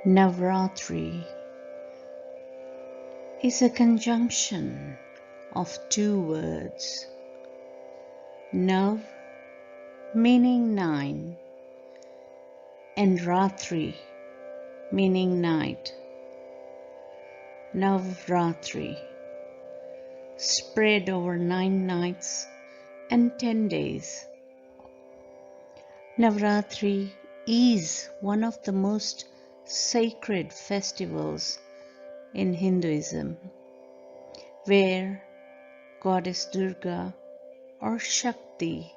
Navratri is a conjunction of two words, Nav meaning 9 and Ratri meaning night. Navratri, spread over 9 nights and 10 days. Navratri is one of the most sacred festivals in Hinduism, where Goddess Durga or Shakti,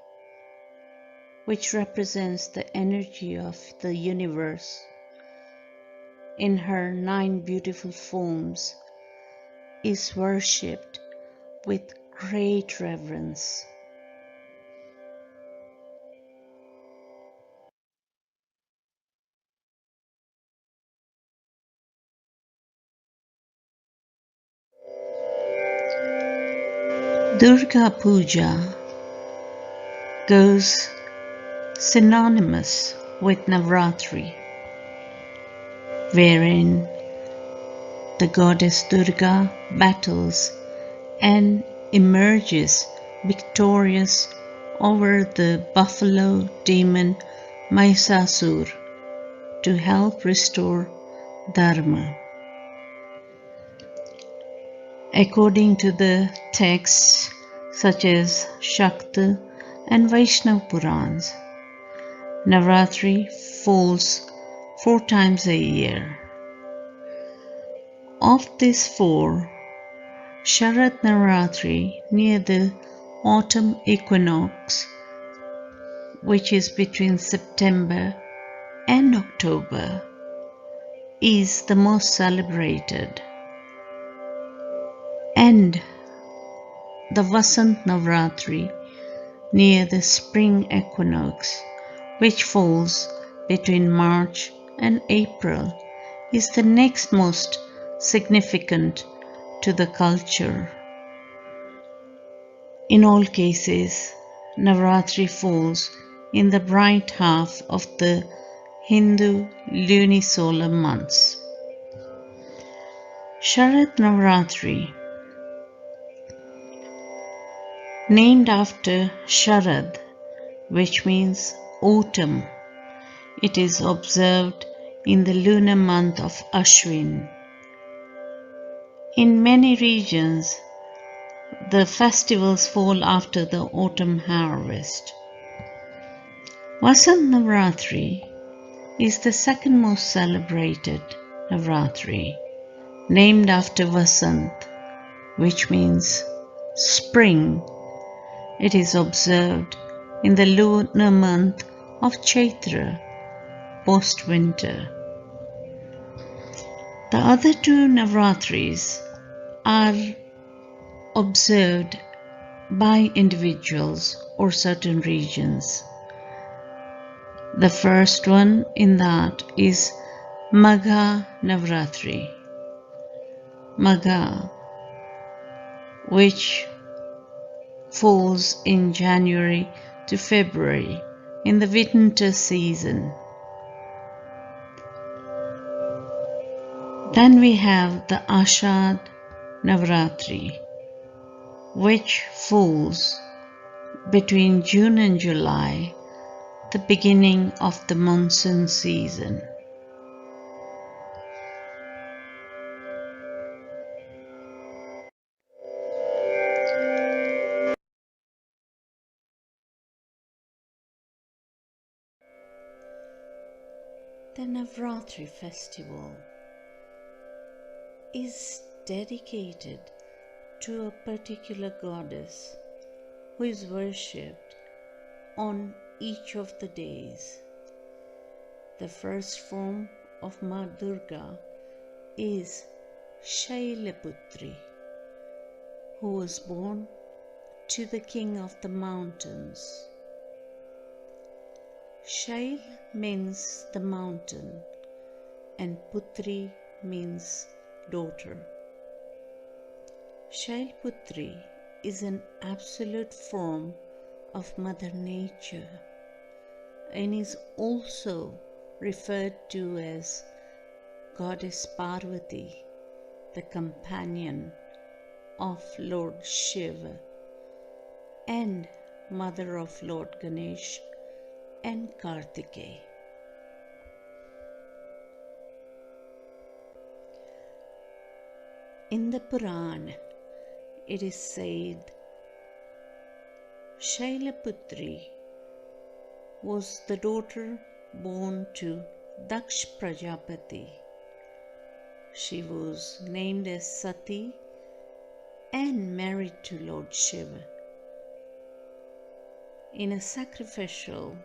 which represents the energy of the universe in her 9 beautiful forms, is worshipped with great reverence. Durga Puja goes synonymous with Navratri, wherein the goddess Durga battles and emerges victorious over the buffalo demon Mahishasur to help restore Dharma. According to the texts such as Shakti and Vaishnava Purans, Navratri falls 4 times a year. Of these 4, Sharad Navratri near the autumn equinox, which is between September and October, is the most celebrated, and the Vasant Navratri near the spring equinox, which falls between March and April, is the next most significant to the culture. In all cases, Navratri falls in the bright half of the Hindu lunisolar months. Sharad Navratri, named after Sharad, which means autumn, it is observed in the lunar month of Ashwin. In many regions, the festivals fall after the autumn harvest. Vasant Navratri is the second most celebrated Navratri, named after Vasant, which means spring. It is observed in the lunar month of Chaitra, post-winter. The other 2 Navratris are observed by individuals or certain regions. The first one in that is Magha Navratri. Magha, which falls in January to February in the winter season. Then we have the Ashad Navratri, which falls between June and July, the beginning of the monsoon season. The Navratri festival is dedicated to a particular goddess who is worshipped on each of the days. The first form of Madurga is Shailaputri, who was born to the king of the mountains. Shail means the mountain and Putri means daughter. Shailputri is an absolute form of Mother Nature and is also referred to as Goddess Parvati, the companion of Lord Shiva and mother of Lord Ganesh and Kartikeya. In the Puran, it is said Shailaputri was the daughter born to Daksh Prajapati. She was named as Sati and married to Lord Shiva. In a sacrificial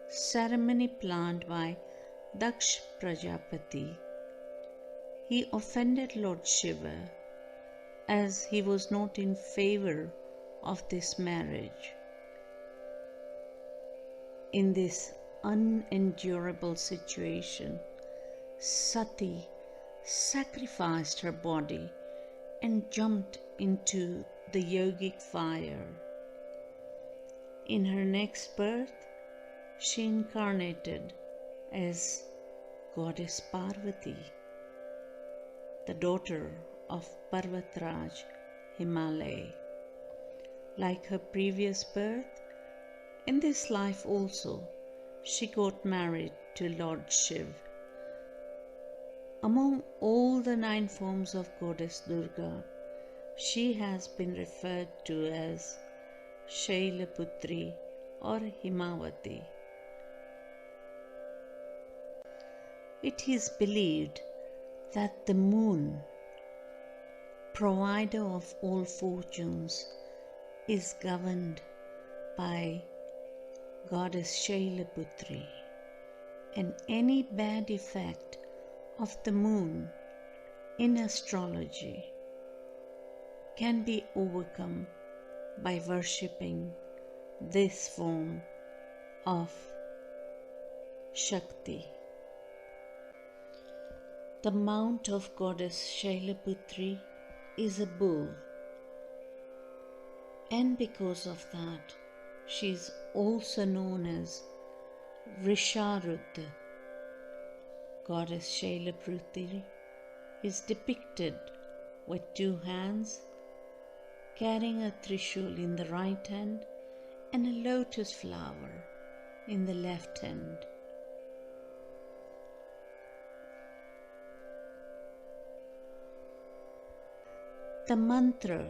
ceremony planned by Daksh Prajapati, he offended Lord Shiva as he was not in favor of this marriage. In this unendurable situation, Sati sacrificed her body and jumped into the yogic fire. In her next birth, she incarnated as Goddess Parvati, the daughter of Parvatraj Himalaya. Like her previous birth, in this life also, she got married to Lord Shiva. Among all the 9 forms of Goddess Durga, she has been referred to as Shailaputri or Himavati. It is believed that the moon, provider of all fortunes, is governed by Goddess Shailaputri, and any bad effect of the moon in astrology can be overcome by worshipping this form of Shakti. The mount of Goddess Shailaputri is a bull, and because of that, she is also known as Vrisharudra. Goddess Shailaputri is depicted with 2 hands, carrying a trishul in the right hand and a lotus flower in the left hand. The mantra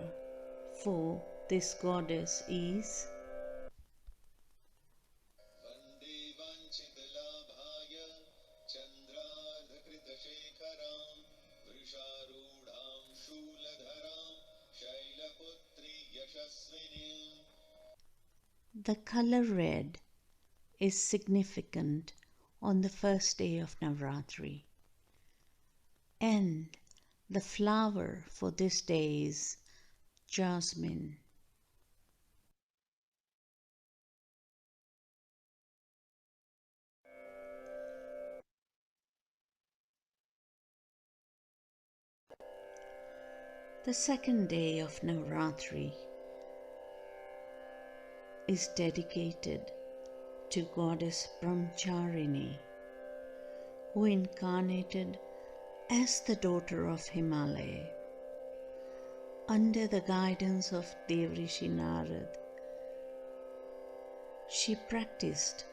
for this goddess is the color red is significant on the first day of Navratri, and the flower for this day is jasmine. The second day of Navratri is dedicated to Goddess Brahmacharini, who incarnated as the daughter of Himalaya. Under the guidance of Devrishi Narad, she practiced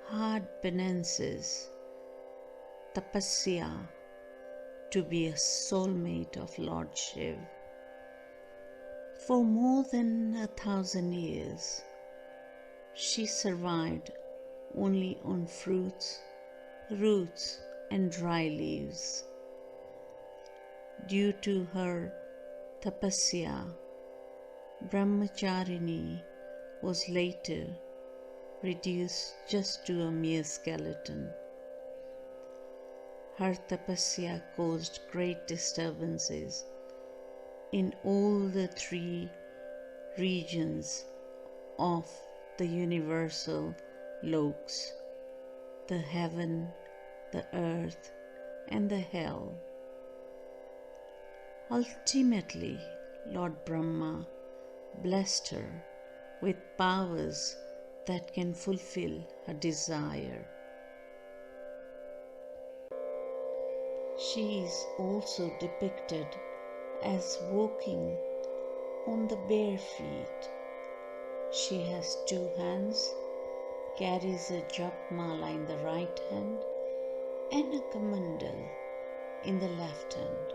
hard penances, tapasya, to be a soulmate of Lord Shiva. For more than 1,000 years, she survived only on fruits, roots, and dry leaves. Due to her tapasya, Brahmacharini was later reduced just to a mere skeleton. Her tapasya caused great disturbances in all the 3 regions of the universal loks, the heaven, the earth, and the hell. Ultimately, Lord Brahma blessed her with powers that can fulfill her desire. She is also depicted as walking on the bare feet. She has two hands, carries a japmala in the right hand and a kamandal in the left hand.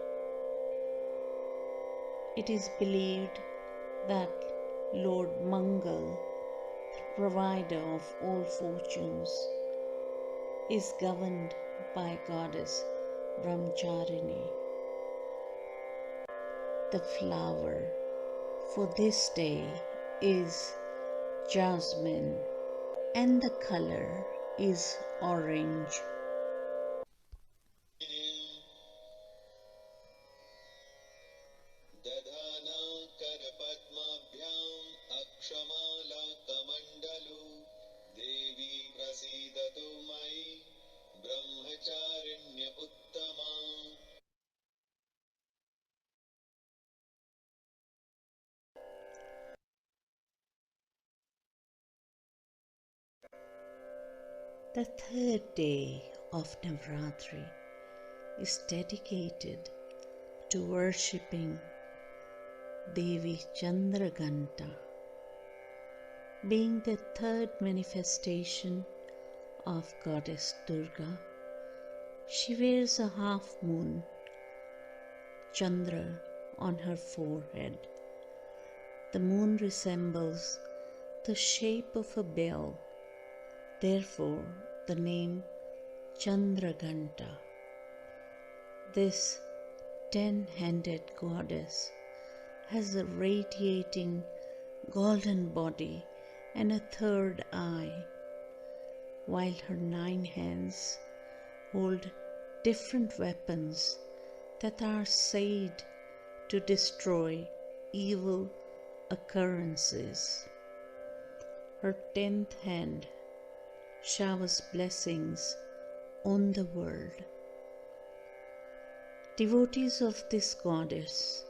It is believed that Lord Mangal, the provider of all fortunes, is governed by goddess Brahmacharini. The flower for this day is jasmine and the color is orange. Devi prasidatu mai brahmacharinya uttama. The third day of Navratri is dedicated to worshipping Devi Chandraghanta. Being the third manifestation of Goddess Durga, she wears a half moon Chandra on her forehead. The moon resembles the shape of a bell, therefore the name Chandraghanta. This 10-handed goddess has a radiating golden body and a third eye, while her 9 hands hold different weapons that are said to destroy evil occurrences. Her 10th hand showers blessings on the world. Devotees of this goddess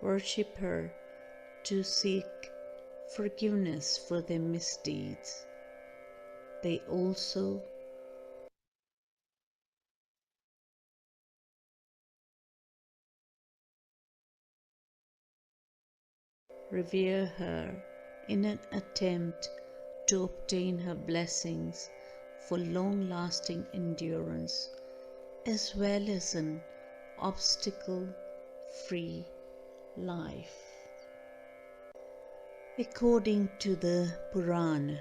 worship her to seek forgiveness for their misdeeds. They also revere her in an attempt to obtain her blessings for long-lasting endurance as well as an obstacle-free life. According to the Purana,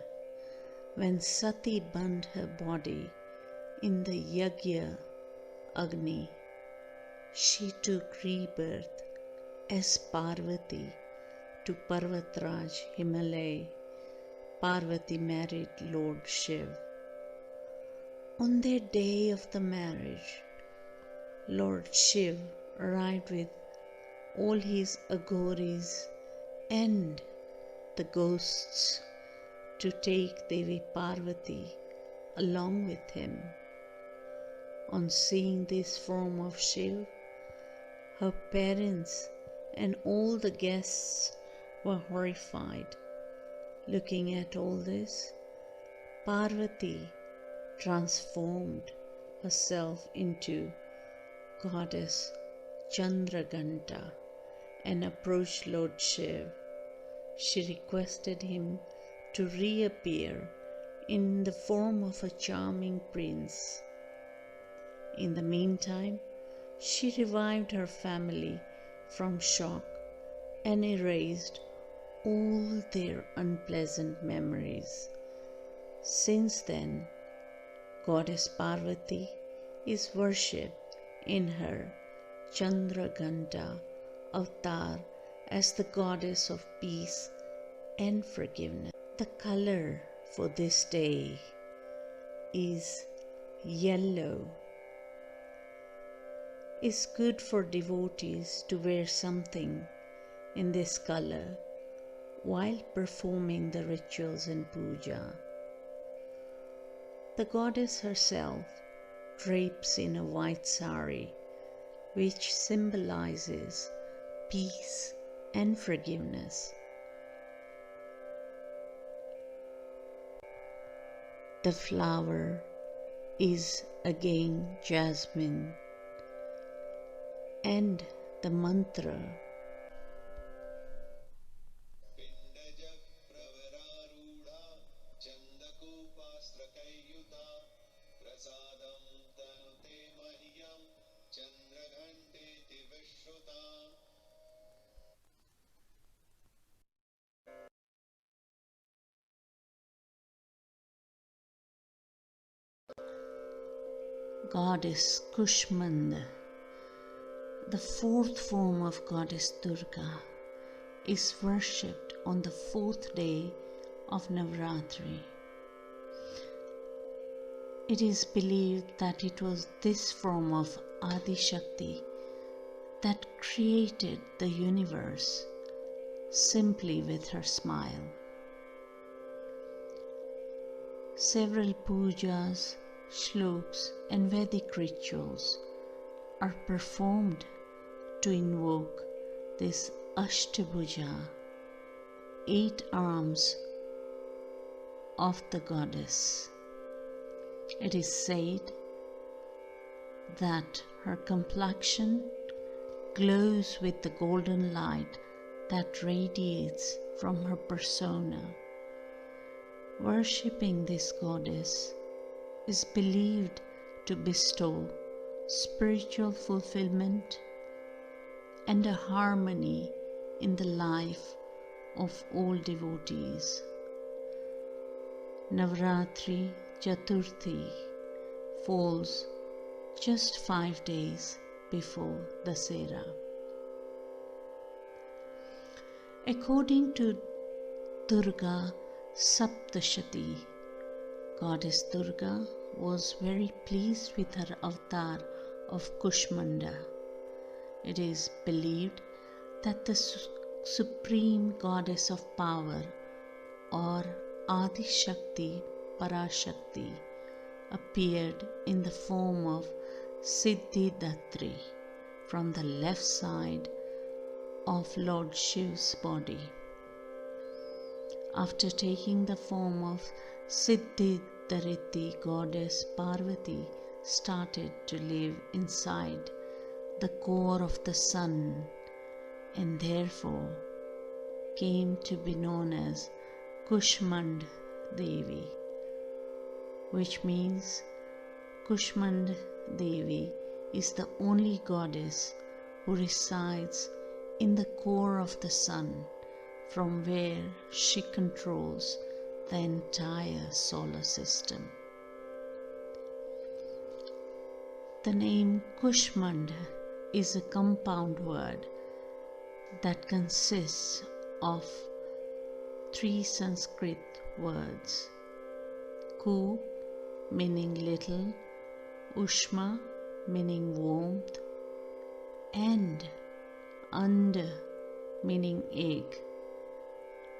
when Sati burned her body in the Yagya Agni, she took rebirth as Parvati to Parvatraj Himalaya. Parvati married Lord Shiv. On their day of the marriage, Lord Shiv arrived with all his aghoris and the ghosts to take Devi Parvati along with him. On seeing this form of Shiv, her parents and all the guests were horrified. Looking at all this, Parvati transformed herself into Goddess Chandraghanta and approached Lord Shiv. She requested him to reappear in the form of a charming prince. In the meantime, she revived her family from shock and erased all their unpleasant memories. Since then, Goddess Parvati is worshipped in her Chandraghanta avatar as the goddess of peace and forgiveness. The color for this day is yellow. It's good for devotees to wear something in this color while performing the rituals and puja. The goddess herself drapes in a white sari, which symbolizes peace and forgiveness. The flower is again jasmine. and the mantra. पिण्डज प्रवरारूढा चन्दकूपास्त्रकैयुता प्रसादं तनुते मह्यं चन्द्रघण्टेति विश्रुता Goddess Kushmanda, the fourth form of Goddess Durga, is worshipped on the fourth day of Navratri. It is believed that it was this form of Adi Shakti that created the universe simply with her smile. Several pujas, shlokas, and Vedic rituals are performed to invoke this Ashtabhuja, 8 arms of the goddess. It is said that her complexion glows with the golden light that radiates from her persona. Worshipping this goddess is believed to bestow spiritual fulfillment and a harmony in the life of all devotees. Navratri Chaturthi falls just 5 days before Dasera. According to Durga Saptashati, Goddess Durga was very pleased with her avatar of Kushmanda. It is believed that the supreme goddess of power, or Adi Shakti Parashakti, appeared in the form of Siddhidatri from the left side of Lord Shiva's body. After taking the form of Siddhidatri, goddess Parvati started to live inside the core of the sun and therefore came to be known as Kushmanda Devi, which means Kushmanda Devi is the only goddess who resides in the core of the sun, from where she controls the entire solar system. The name Kushmanda is a compound word that consists of 3 Sanskrit words: Ku meaning little, Ushma meaning warmth, and Anda meaning egg,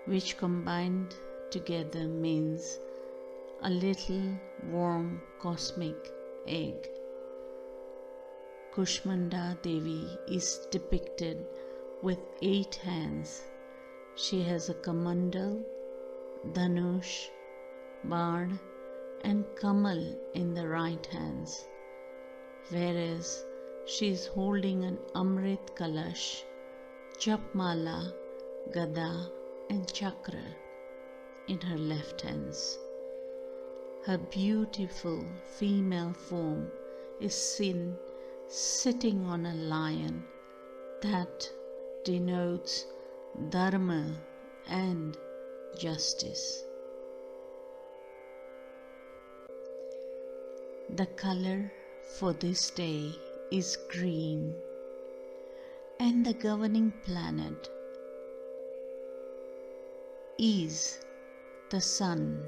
which combined together means a little warm cosmic egg. Kushmanda Devi is depicted with 8 hands. She has a kamandal, dhanush, bard, and kamal in the right hands, whereas she is holding an amrit kalash, japmala, gada, and chakra in her left hands. Her beautiful female form is seen sitting on a lion that denotes dharma and justice. The color for this day is green, and the governing planet is the sun.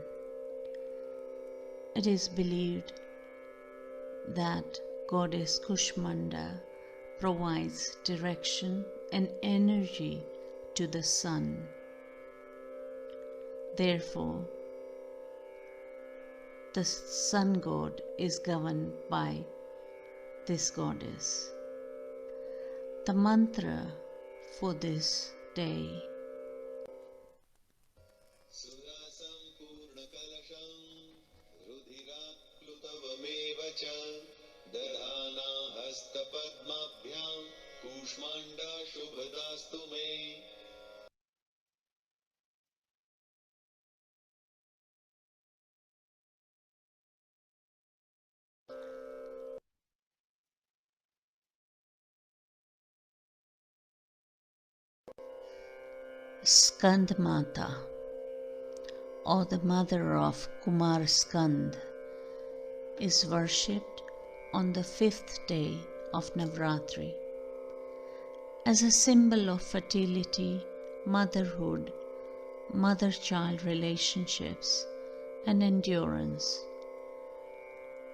It is believed that Goddess Kushmanda provides direction and energy to the sun. Therefore, the sun god is governed by this goddess. The mantra for this day: सुरासम्पूर्णकलशं रुधिराप्लुतवमेव च दधाना हस्तपद्माभ्यां Kushmanda Shubhadastu me. Skandmata, or the mother of Kumar Skand, is worshipped on the 5th day of Navratri as a symbol of fertility, motherhood, mother-child relationships, and endurance.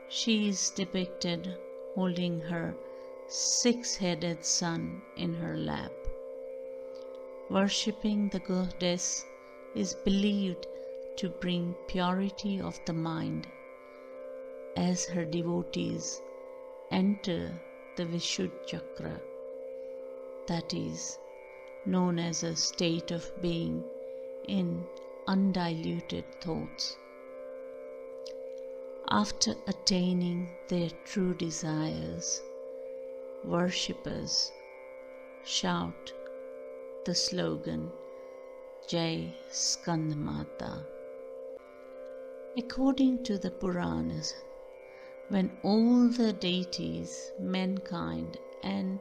She is depicted holding her 6-headed son in her lap. Worshipping the goddess is believed to bring purity of the mind, as her devotees enter the Vishuddha Chakra, that is, known as a state of being in undiluted thoughts. After attaining their true desires, worshippers shout the slogan Jai Skandmata. According to the Puranas, when all the deities, mankind, and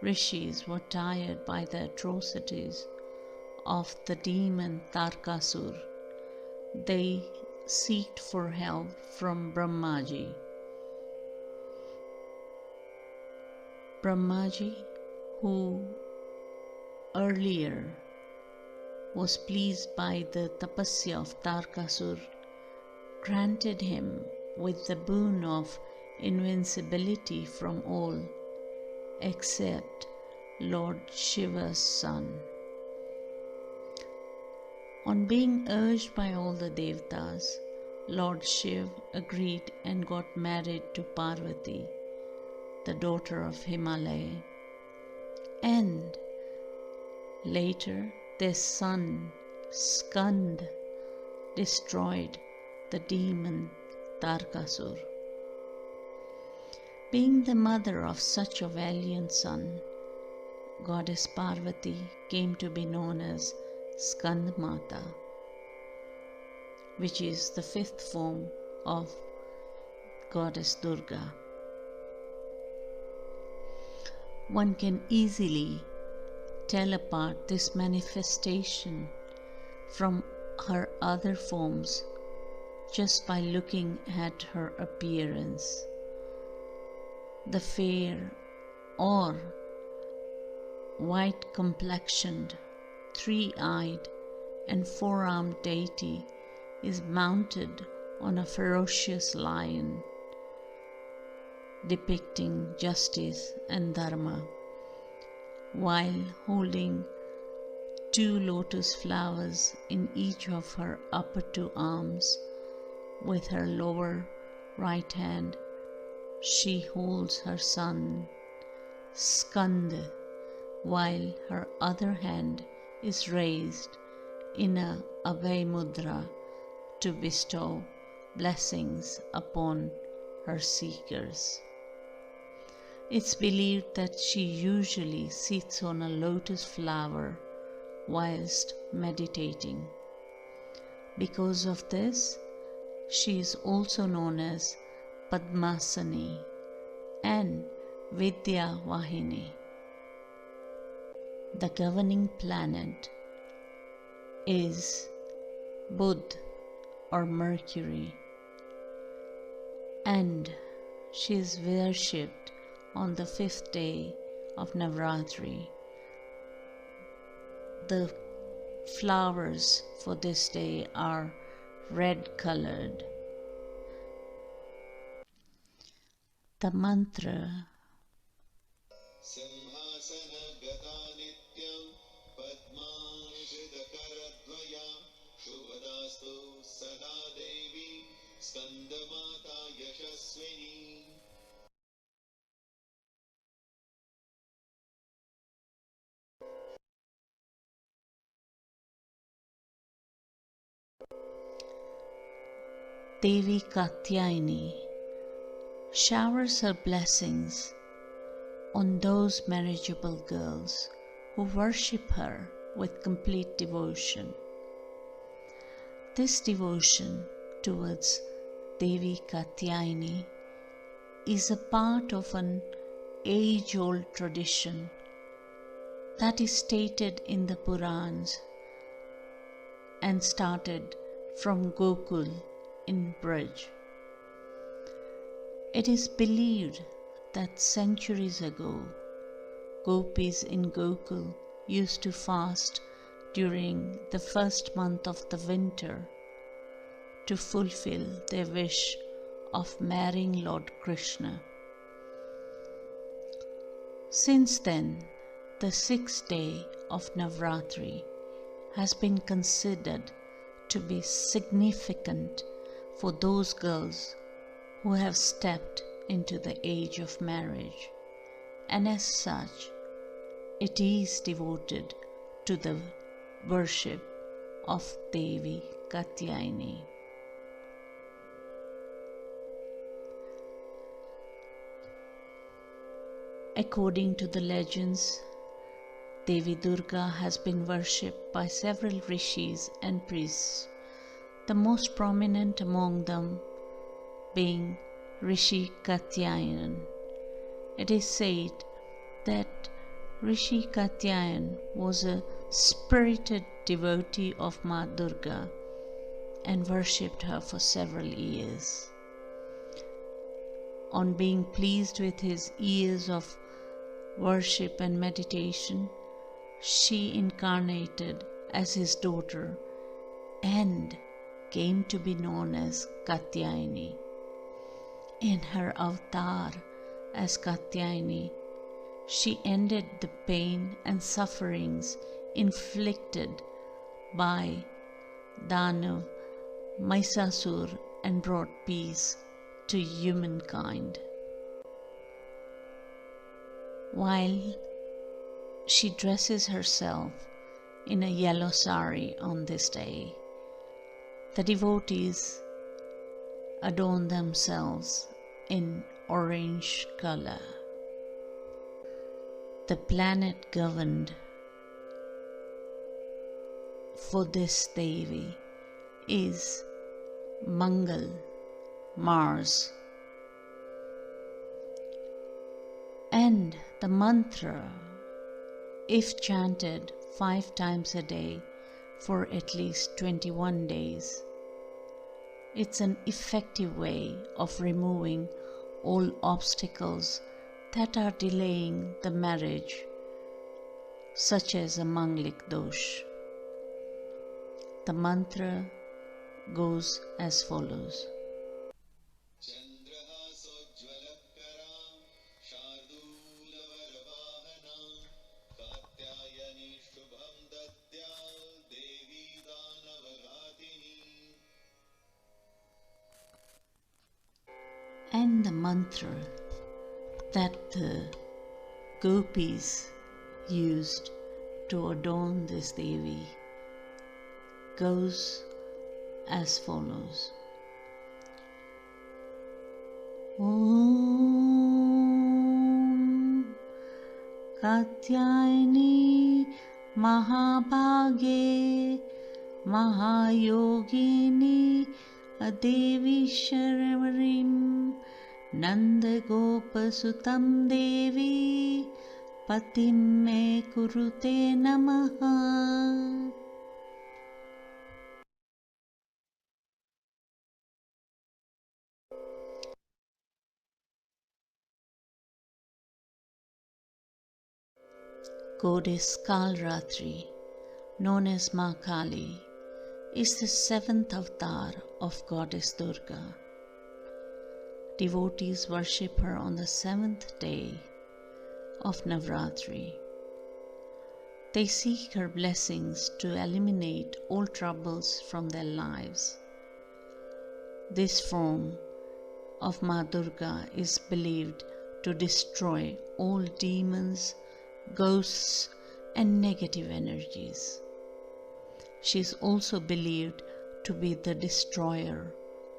rishis were tired by the atrocities of the demon Tarkasur, they sought for help from Brahmaji. Brahmaji, who earlier was pleased by the tapasya of Tarkasur, granted him with the boon of invincibility from all except Lord Shiva's son. On being urged by all the Devatas, Lord Shiv agreed and got married to Parvati, the daughter of Himalaya, and later their son Skand destroyed the demon Tarkasur. Being the mother of such a valiant son, Goddess Parvati came to be known as Skandmata, which is the 5th form of Goddess Durga. One can easily tell apart this manifestation from her other forms just by looking at her appearance. The fair or white-complexioned, 3-eyed and 4-armed deity is mounted on a ferocious lion, depicting justice and dharma, while holding 2 lotus flowers in each of her upper 2 arms. With her lower right hand, she holds her son, Skand, while her other hand is raised in a Abhay Mudra to bestow blessings upon her seekers. It's believed that she usually sits on a lotus flower whilst meditating. Because of this, she is also known as Padmasani and Vidya Vahini. The governing planet is Budh or Mercury, and she is worshipped on the 5th day of Navratri. The flowers for this day are red colored. The mantra Simhasana gata nityam padmashridakaradvaya shubhadastu sada devi skandamata yashaswini. Devi Katyayani showers her blessings on those marriageable girls who worship her with complete devotion. This devotion towards Devi Katyayani is a part of an age-old tradition that is stated in the Purans and started from Gokul in Braj. It is believed that centuries ago, gopis in Gokul used to fast during the first month of the winter to fulfill their wish of marrying Lord Krishna. Since then, the sixth day of Navratri has been considered to be significant for those girls who have stepped into the age of marriage, and as such, it is devoted to the worship of Devi Katyayani. According to the legends, Devi Durga has been worshipped by several rishis and priests, the most prominent among them being Rishi Katyayan. It is said that Rishi Katyayan was a spirited devotee of Madurga and worshipped her for several years. On being pleased with his years of worship and meditation, she incarnated as his daughter and came to be known as Katyayani. In her avatar as Katyayani, she ended the pain and sufferings inflicted by Danav Mahisasur and brought peace to humankind. While she dresses herself in a yellow sari on this day, the devotees adorn themselves in orange color. The planet governed for this Devi is Mangal, Mars, and the mantra, if chanted 5 times a day for at least 21 days, it's an effective way of removing all obstacles that are delaying the marriage, such as a Manglik dosh. The mantra goes as follows. And the mantra that the gopis used to adorn this Devi goes as follows. Om Katyayani Mahabhage Mahayogini Devi Sharavarim Nanda Gopasutam Devi Patim Me Kurute Namaha. Goddess Kalratri, known as Ma Kali, is the 7th avatar of Goddess Durga. Devotees worship her on the 7th day of Navratri. They seek her blessings to eliminate all troubles from their lives. This form of Madurga is believed to destroy all demons, ghosts, and negative energies. She is also believed to be the destroyer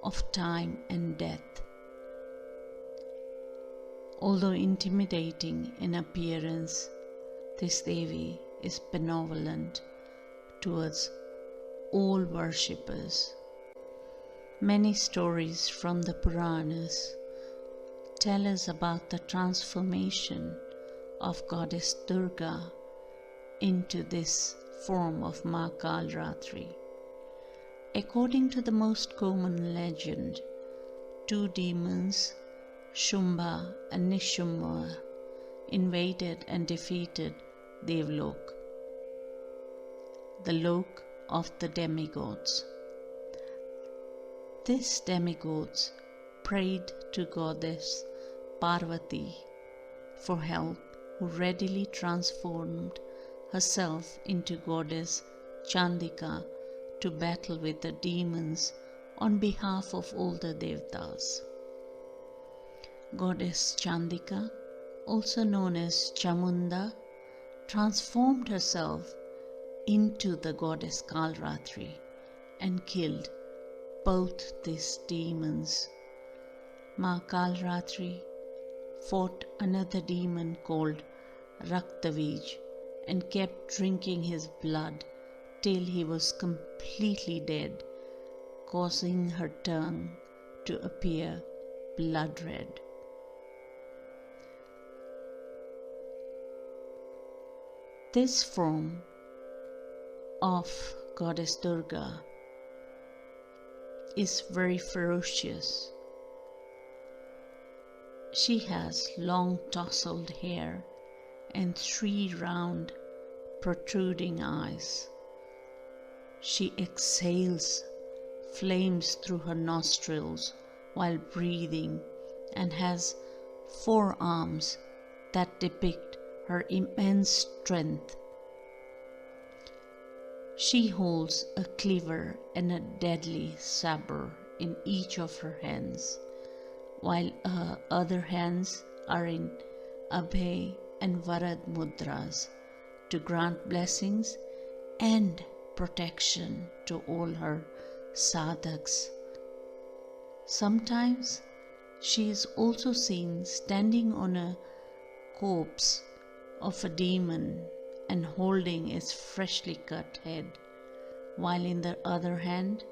of time and death. Although intimidating in appearance, this Devi is benevolent towards all worshippers. Many stories from the Puranas tell us about the transformation of Goddess Durga into this form of Ma Kalratri. According to the most common legend, two demons, Shumba and Nishumba, invaded and defeated Devlok, the lok of the demigods. These demigods prayed to Goddess Parvati for help, who readily transformed herself into Goddess Chandika to battle with the demons on behalf of all the Devtas. Goddess Chandika, also known as Chamunda, transformed herself into the goddess Kalratri and killed both these demons. Ma Kalratri fought another demon called Raktavij and kept drinking his blood till he was completely dead, causing her tongue to appear blood red. This form of Goddess Durga is very ferocious. She has long tousled hair and 3 round protruding eyes. She exhales flames through her nostrils while breathing and has 4 arms that depict her immense strength. She holds a cleaver and a deadly sabre in each of her hands, while her other hands are in Abhay and Varad mudras to grant blessings and protection to all her sadhaks. Sometimes she is also seen standing on a corpse of a demon and holding its freshly cut head, while in the other hand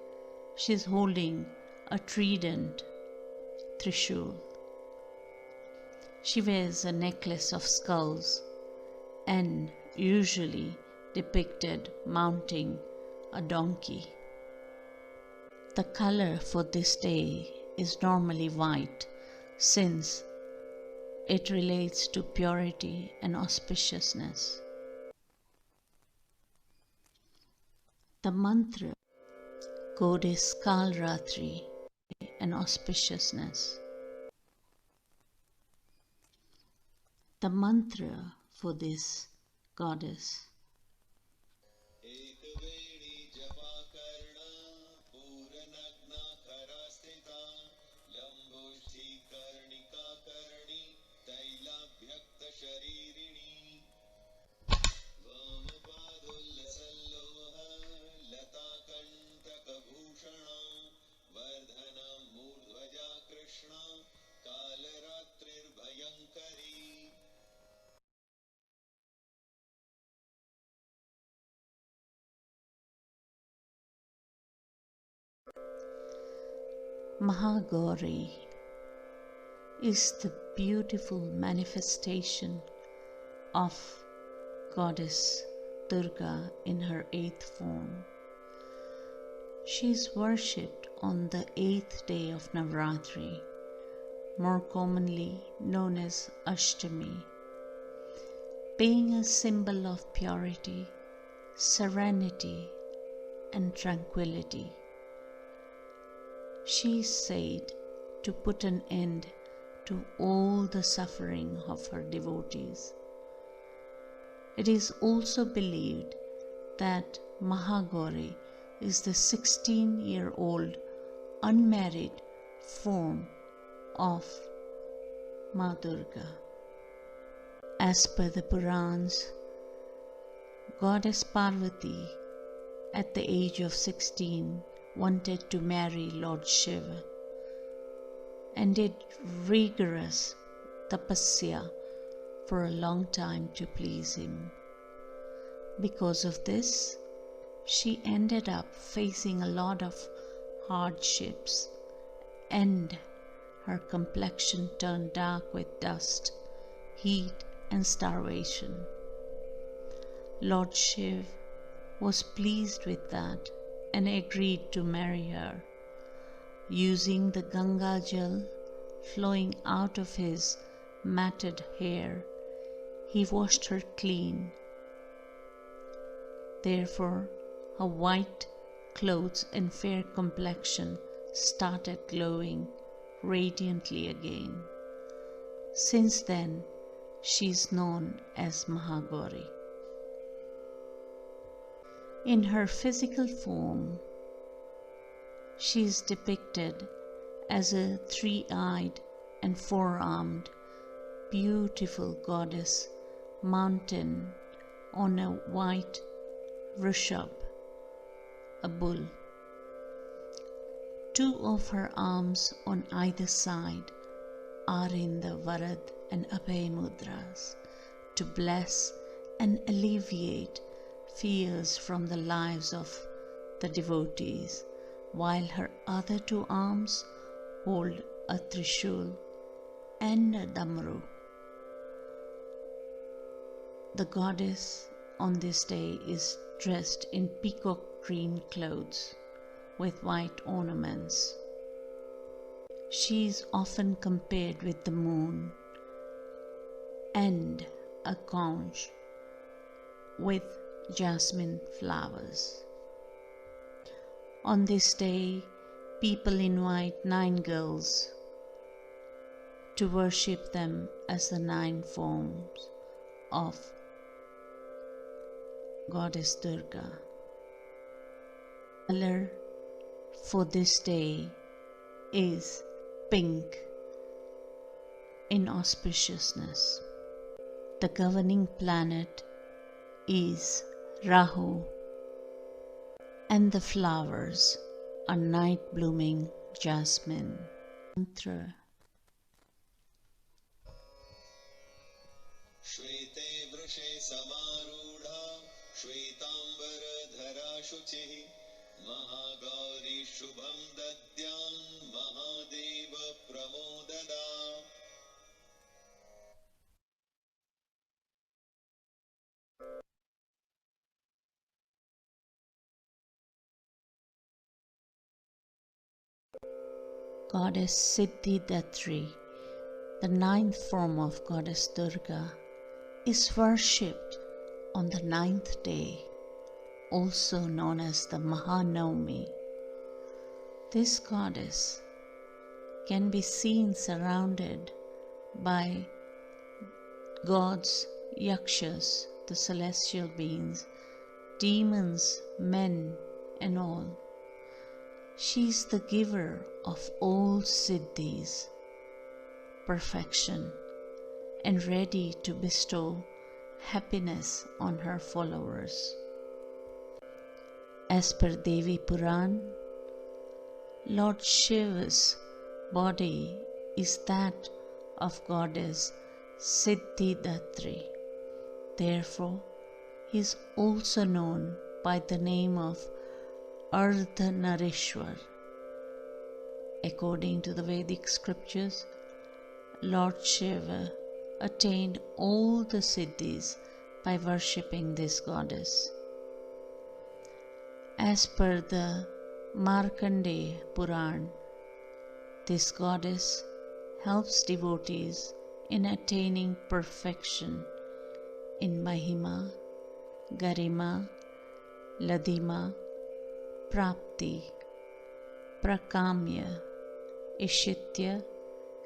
she is holding a trident, Trishul. She wears a necklace of skulls and usually depicted mounting a donkey. The color for this day is normally white, since it relates to purity and auspiciousness. The mantra, Goddess Kalratri and auspiciousness. The mantra for this goddess. Mahagauri is the beautiful manifestation of Goddess Durga in her 8th form. She is worshipped on the 8th day of Navratri, more commonly known as Ashtami, being a symbol of purity, serenity, and tranquility. She is said to put an end to all the suffering of her devotees. It is also believed that Mahagauri is the 16-year-old unmarried form of Mavdurga. As per the Purans, Goddess Parvati at the age of 16 wanted to marry Lord Shiva and did rigorous tapasya for a long time to please him. Because of this, she ended up facing a lot of hardships, and her complexion turned dark with dust, heat, and starvation. Lord Shiv was pleased with that and agreed to marry her. Using the Ganga Jal flowing out of his matted hair, he washed her clean. Therefore, her white clothes and fair complexion started glowing radiantly again. Since then, she is known as Mahagauri. In her physical form, she is depicted as a three-eyed and four-armed, beautiful goddess mounted on a white Rishabh, a bull. Two of her arms on either side are in the Varad and Abhay mudras to bless and alleviate fears from the lives of the devotees, while her other two arms hold a trishul and a damru. The goddess on this day is dressed in peacock green clothes with white ornaments. She is often compared with the moon and a conch with jasmine flowers. On this day, people invite 9 girls to worship them as the 9 forms of Goddess Durga. Color for this day is pink in auspiciousness. The governing planet is Rahu, and the flowers are night blooming jasmine. Mantra. श्वेते वृषे समारूढा श्वेतांबरधरा शुचिः महागौरी शुभं दद्यां Mahadev प्रमोददा. Goddess Siddhidatri, the 9th form of Goddess Durga, is worshipped on the 9th day, also known as the Mahanavami. This goddess can be seen surrounded by gods, yakshas, the celestial beings, demons, men, and all. She is the giver of all siddhis, perfection, and ready to bestow happiness on her followers. As per Devi Puran, Lord Shiva's body is that of Goddess Siddhidatri. Therefore, he is also known by the name of Ardhanarishwar. According to the Vedic scriptures, Lord Shiva attained all the siddhis by worshipping this goddess. As per the Markandeya Puran, this goddess helps devotees in attaining perfection in Mahima, Garima, Ladima, Prapti, Prakamya, Ishitya,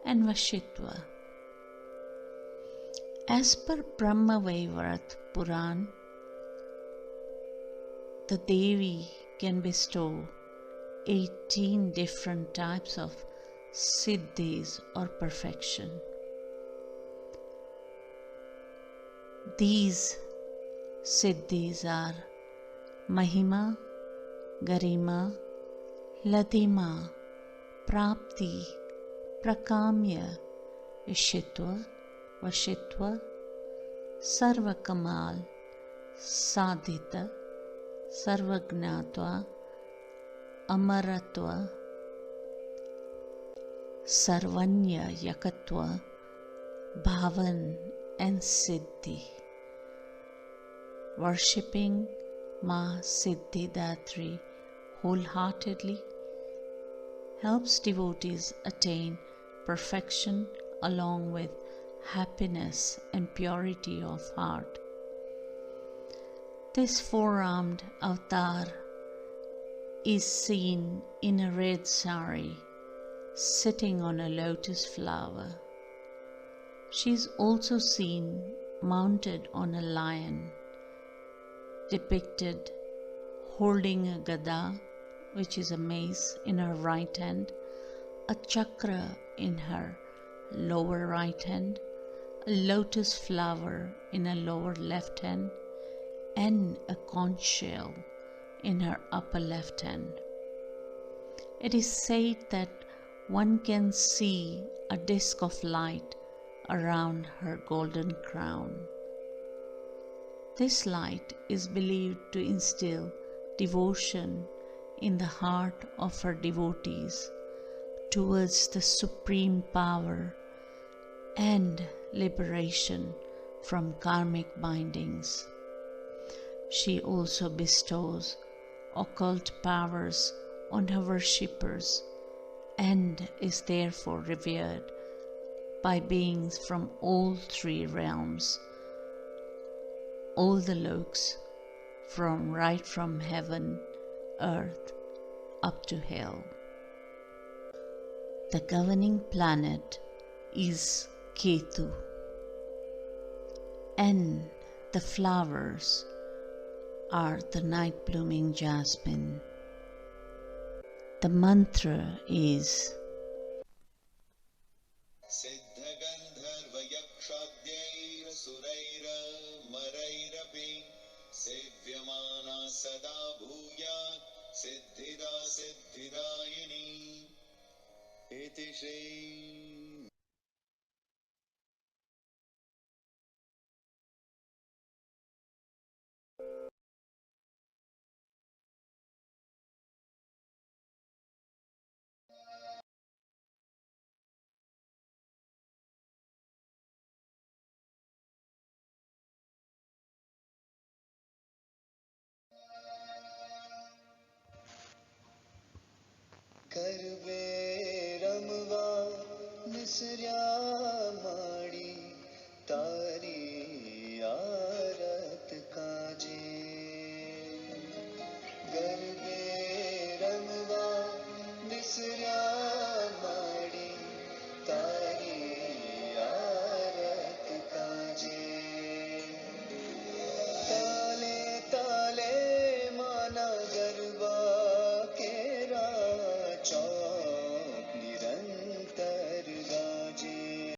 and Vashitva. As per Brahmavaivarat Puran, the Devi can bestow 18 different types of siddhis or perfection. These siddhis are Mahima, Garima, Ladima, Prapti, Prakamya, Ishitva, Vashitva, Sarvakamal, Sadhita, Sarvagnatva, Amaratva, Sarvanya Yakatva, Bhavan and Siddhi. Worshipping Ma Siddhidatri wholeheartedly helps devotees attain perfection along with happiness and purity of heart. This four-armed avatar is seen in a red sari, sitting on a lotus flower. She is also seen mounted on a lion, depicted holding a gada, which is a mace, in her right hand, a chakra in her lower right hand, a lotus flower in her lower left hand, and a conch shell in her upper left hand. It is said that one can see a disk of light around her golden crown. This light is believed to instill devotion in the heart of her devotees towards the supreme power and liberation from karmic bindings. She also bestows occult powers on her worshippers and is therefore revered by beings from all three realms, all the loks, right from heaven, earth, up to hell. The governing planet is Ketu, and the flowers are the night blooming jasmine. The mantra is Siddhagandharvayakshadyayra suraira marairapi sevyamana sada bhuyat siddhida siddhidayini iti Shri. Karve ramva nisrya